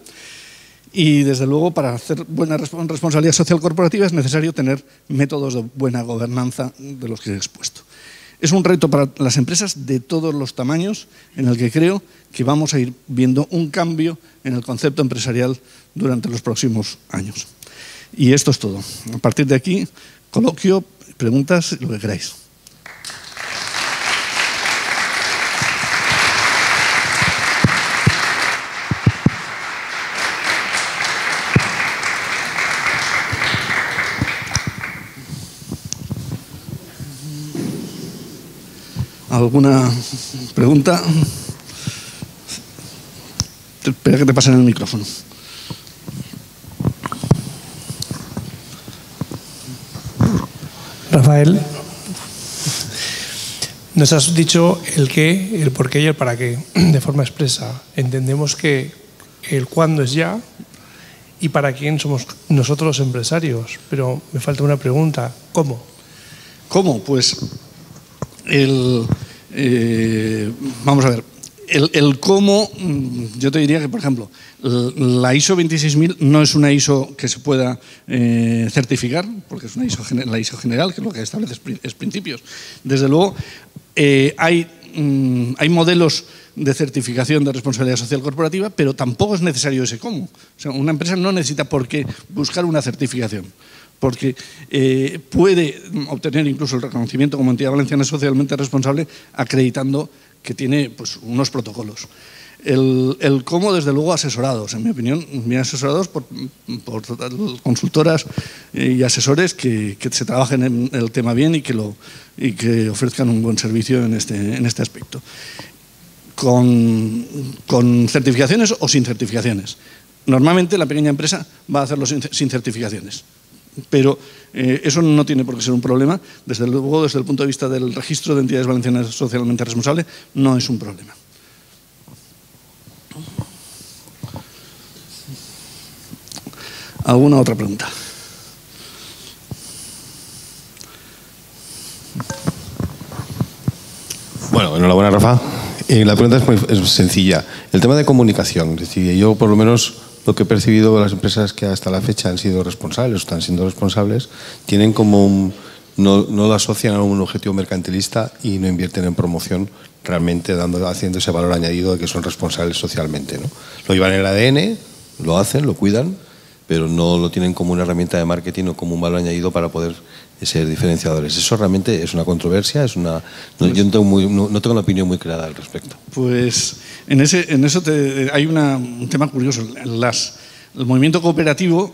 S1: Y, desde luego, para hacer buena responsabilidad social corporativa es necesario tener métodos de buena gobernanza de los que he expuesto. Es un reto para las empresas de todos los tamaños en el que creo que vamos a ir viendo un cambio en el concepto empresarial durante los próximos años. Y esto es todo. A partir de aquí, coloquio, preguntas, lo que queráis. ¿Alguna pregunta? Espera que te pasen el micrófono.
S2: Rafael, nos has dicho el qué, el por qué y el para qué de forma expresa. Entendemos que el cuándo es ya y para quién somos nosotros los empresarios. Pero me falta una pregunta. ¿Cómo?
S1: ¿Cómo? Pues vamos a ver, el cómo, yo te diría que, por ejemplo, la ISO 26000 no es una ISO que se pueda certificar, porque es la ISO general, que lo que establece es principios. Desde luego, hay modelos de certificación de responsabilidad social corporativa, pero tampoco es necesario ese cómo. O sea, una empresa no necesita por qué buscar una certificación, porque puede obtener incluso el reconocimiento como entidad valenciana socialmente responsable acreditando que tiene unos protocolos. El cómo, desde luego, asesorados, en mi opinión, bien asesorados por consultoras y asesores que se trabajen en el tema bien y que ofrezcan un buen servicio en este aspecto. Con certificaciones o sin certificaciones. Normalmente la pequeña empresa va a hacerlo sin certificaciones. Pero eso no tiene por qué ser un problema. Desde luego, desde el punto de vista del registro de entidades valencianas socialmente responsables, no es un problema. ¿Alguna otra pregunta?
S3: Bueno, enhorabuena, Rafa. La pregunta es sencilla. El tema de comunicación, es decir, yo por lo menos lo que he percibido de las empresas que hasta la fecha han sido responsables o están siendo responsables, tienen como no lo asocian a un objetivo mercantilista y no invierten en promoción realmente haciendo ese valor añadido de que son responsables socialmente, ¿no? Lo llevan en el ADN, lo hacen, lo cuidan, pero no lo tienen como una herramienta de marketing o como un valor añadido para poder ser diferenciadores. Eso realmente es una controversia, yo no tengo una opinión muy clara al respecto.
S1: Pues en eso hay un tema curioso. El movimiento cooperativo,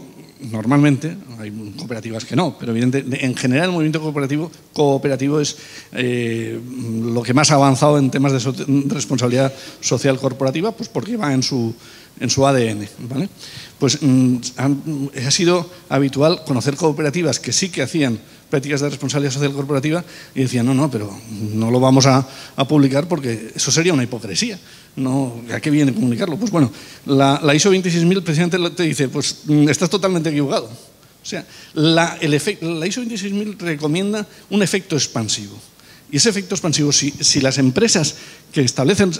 S1: normalmente, hay cooperativas que no, pero evidentemente, en general el movimiento cooperativo es lo que más ha avanzado en temas de responsabilidad social corporativa, pues porque va en su su ADN, ¿vale? Pues ha sido habitual conocer cooperativas que sí que hacían prácticas de responsabilidad social corporativa y decían, no, pero no lo vamos a publicar porque eso sería una hipocresía. No, ¿a qué viene comunicarlo? Pues bueno, la ISO 26000 precisamente te dice, pues estás totalmente equivocado. O sea, la ISO 26000 recomienda un efecto expansivo. Y ese efecto expansivo, si las empresas que establecen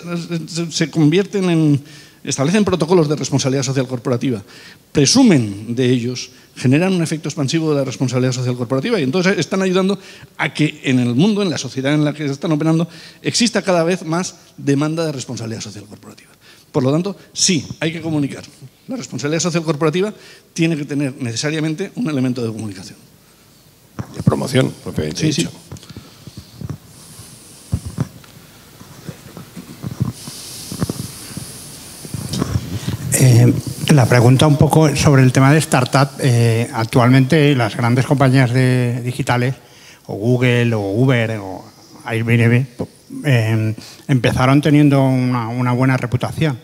S1: protocolos de responsabilidad social corporativa, presumen de ellos, generan un efecto expansivo de la responsabilidad social corporativa y entonces están ayudando a que en el mundo, en la sociedad en la que están operando, exista cada vez más demanda de responsabilidad social corporativa. Por lo tanto, sí, hay que comunicar. La responsabilidad social corporativa tiene que tener necesariamente un elemento de comunicación.
S3: De promoción, propiamente dicho.
S1: Sí.
S4: La pregunta un poco sobre el tema de startup. Actualmente las grandes compañías digitales, o Google, o Uber, o Airbnb, empezaron teniendo una buena reputación,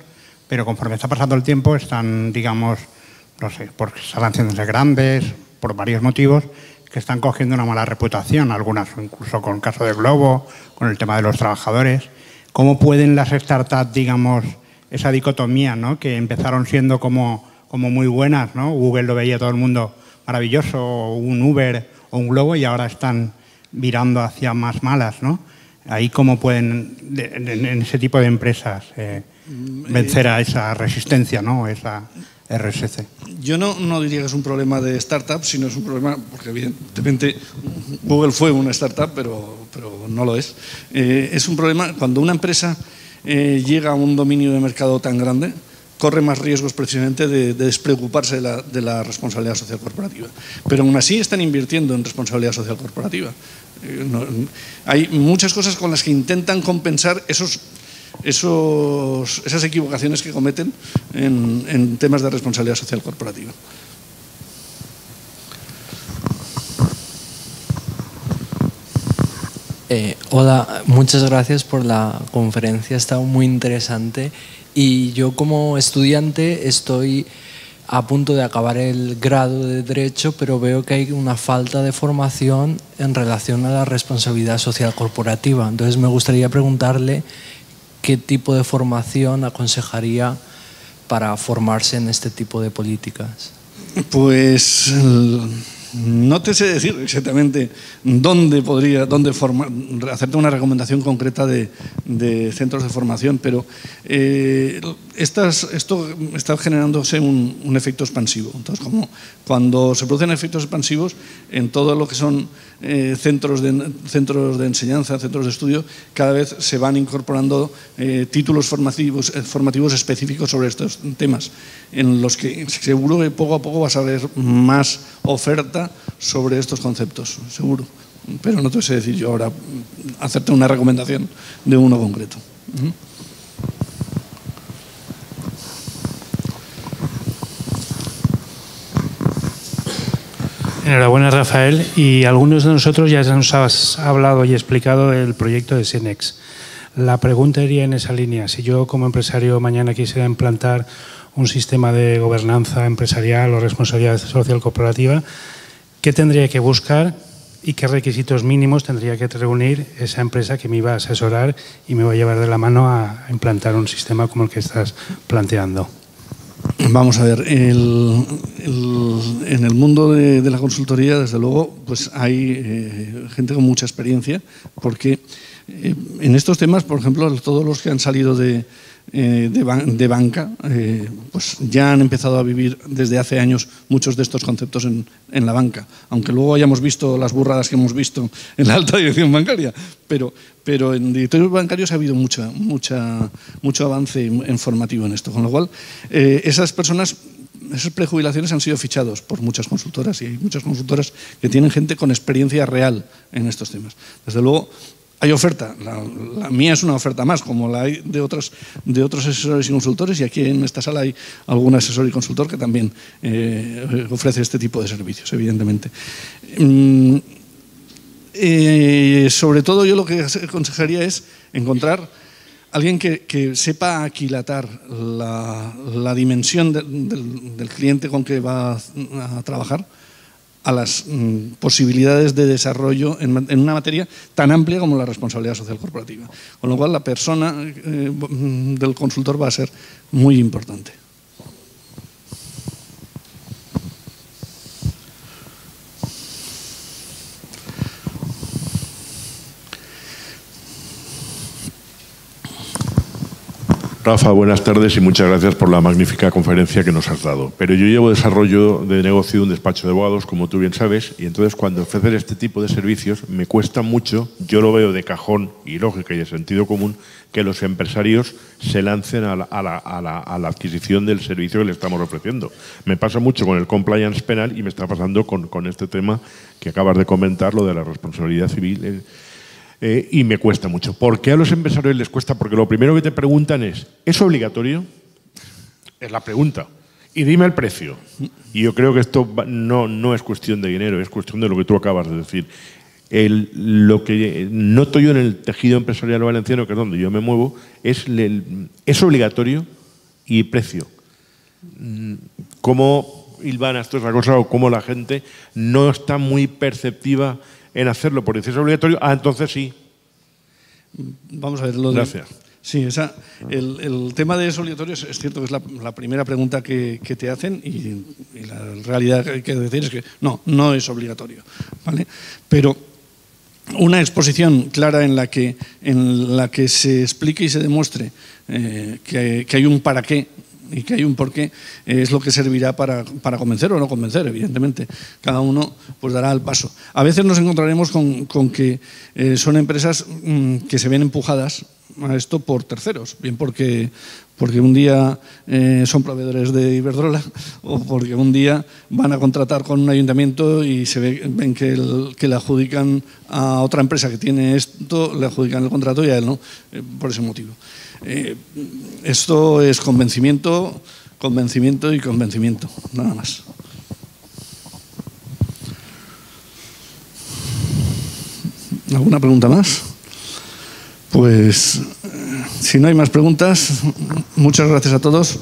S4: pero conforme está pasando el tiempo están, digamos, no sé, porque están haciéndose grandes, por varios motivos, que están cogiendo una mala reputación, algunas incluso con el caso de Globo, con el tema de los trabajadores. ¿Cómo pueden las startups, digamos, esa dicotomía, ¿no?, que empezaron siendo como muy buenas, ¿no? Google lo veía todo el mundo maravilloso, o un Uber o un Globo, y ahora están virando hacia más malas, ¿no? Ahí cómo pueden, en ese tipo de empresas, vencer a esa resistencia, ¿no?, esa RSC.
S1: Yo no diría que es un problema de startup, sino es un problema, porque evidentemente Google fue una startup, pero no lo es. Es un problema cuando una empresa llega a un dominio de mercado tan grande, corre más riesgos precisamente de despreocuparse de la responsabilidad social corporativa. Pero aún así están invirtiendo en responsabilidad social corporativa. Hay muchas cosas con las que intentan compensar esas equivocaciones que cometen en temas de responsabilidad social corporativa.
S5: Hola, muchas gracias por la conferencia, ha estado muy interesante y yo como estudiante estoy a punto de acabar el grado de Derecho, pero veo que hay una falta de formación en relación a la responsabilidad social corporativa. Entonces me gustaría preguntarle qué tipo de formación aconsejaría para formarse en este tipo de políticas.
S1: Pues no te sé decir exactamente dónde hacerte una recomendación concreta de centros de formación, pero esto está generándose un efecto expansivo. Entonces, como cuando se producen efectos expansivos en todo lo que son centros de enseñanza, centros de estudio, cada vez se van incorporando títulos formativos específicos sobre estos temas, en los que seguro que poco a poco vas a ver más oferta sobre estos conceptos, seguro. Pero no te sé decir yo ahora, hacerte una recomendación de uno concreto.
S6: Enhorabuena, Rafael. Y algunos de nosotros ya nos has hablado y explicado el proyecto de Senex. La pregunta iría en esa línea. Si yo como empresario mañana quisiera implantar un sistema de gobernanza empresarial o responsabilidad social corporativa, ¿qué tendría que buscar y qué requisitos mínimos tendría que reunir esa empresa que me iba a asesorar y me va a llevar de la mano a implantar un sistema como el que estás planteando?
S1: Vamos a ver, en el mundo de la consultoría, desde luego, pues hay gente con mucha experiencia, porque en estos temas, por ejemplo, todos los que han salido de banca, pues ya han empezado a vivir desde hace años muchos de estos conceptos en la banca, aunque luego hayamos visto las burradas que hemos visto en la alta dirección bancaria, pero en directorios bancarios ha habido mucho avance informativo en esto, con lo cual esas prejubilaciones han sido fichados por muchas consultoras y hay muchas consultoras que tienen gente con experiencia real en estos temas. Desde luego, hay oferta, la mía es una oferta más, como la hay de otros asesores y consultores, y aquí en esta sala hay algún asesor y consultor que también ofrece este tipo de servicios, evidentemente. Sobre todo yo lo que aconsejaría es encontrar alguien que sepa aquilatar la dimensión del cliente con que va a trabajar a las posibilidades de desarrollo en una materia tan amplia como la responsabilidad social corporativa. Con lo cual, la persona del consultor va a ser muy importante.
S7: Rafa, buenas tardes y muchas gracias por la magnífica conferencia que nos has dado. Pero yo llevo desarrollo de negocio de un despacho de abogados, como tú bien sabes, y entonces cuando ofrecen este tipo de servicios me cuesta mucho, yo lo veo de cajón y lógica y de sentido común, que los empresarios se lancen a la adquisición del servicio que le estamos ofreciendo. Me pasa mucho con el compliance penal y me está pasando con este tema que acabas de comentar, lo de la responsabilidad civil. Y me cuesta mucho. ¿Por qué a los empresarios les cuesta? Porque lo primero que te preguntan ¿es obligatorio? Es la pregunta. Y dime el precio. Y yo creo que esto no es cuestión de dinero, es cuestión de lo que tú acabas de decir. Lo que noto yo en el tejido empresarial valenciano, que es donde yo me muevo, es obligatorio y precio. ¿Cómo hilvana esto esa cosa o cómo la gente no está muy perceptiva en hacerlo por decir es obligatorio? Entonces sí.
S1: Vamos a ver.
S7: Gracias.
S1: Sí, el tema de es obligatorio es cierto que es la primera pregunta que te hacen y la realidad que hay que decir es que no es obligatorio, ¿vale? Pero una exposición clara en la que se explique y se demuestre que hay un para qué y que hay un porqué, es lo que servirá para convencer o no convencer, evidentemente. Cada uno pues dará el paso. A veces nos encontraremos con que son empresas que se ven empujadas a esto por terceros, bien porque un día son proveedores de Iberdrola o porque un día van a contratar con un ayuntamiento y ven que le adjudican a otra empresa que tiene esto, le adjudican el contrato y a él no, por ese motivo. Esto es convencimiento y convencimiento, nada más. ¿Alguna pregunta más? Pues si no hay más preguntas, muchas gracias a todos.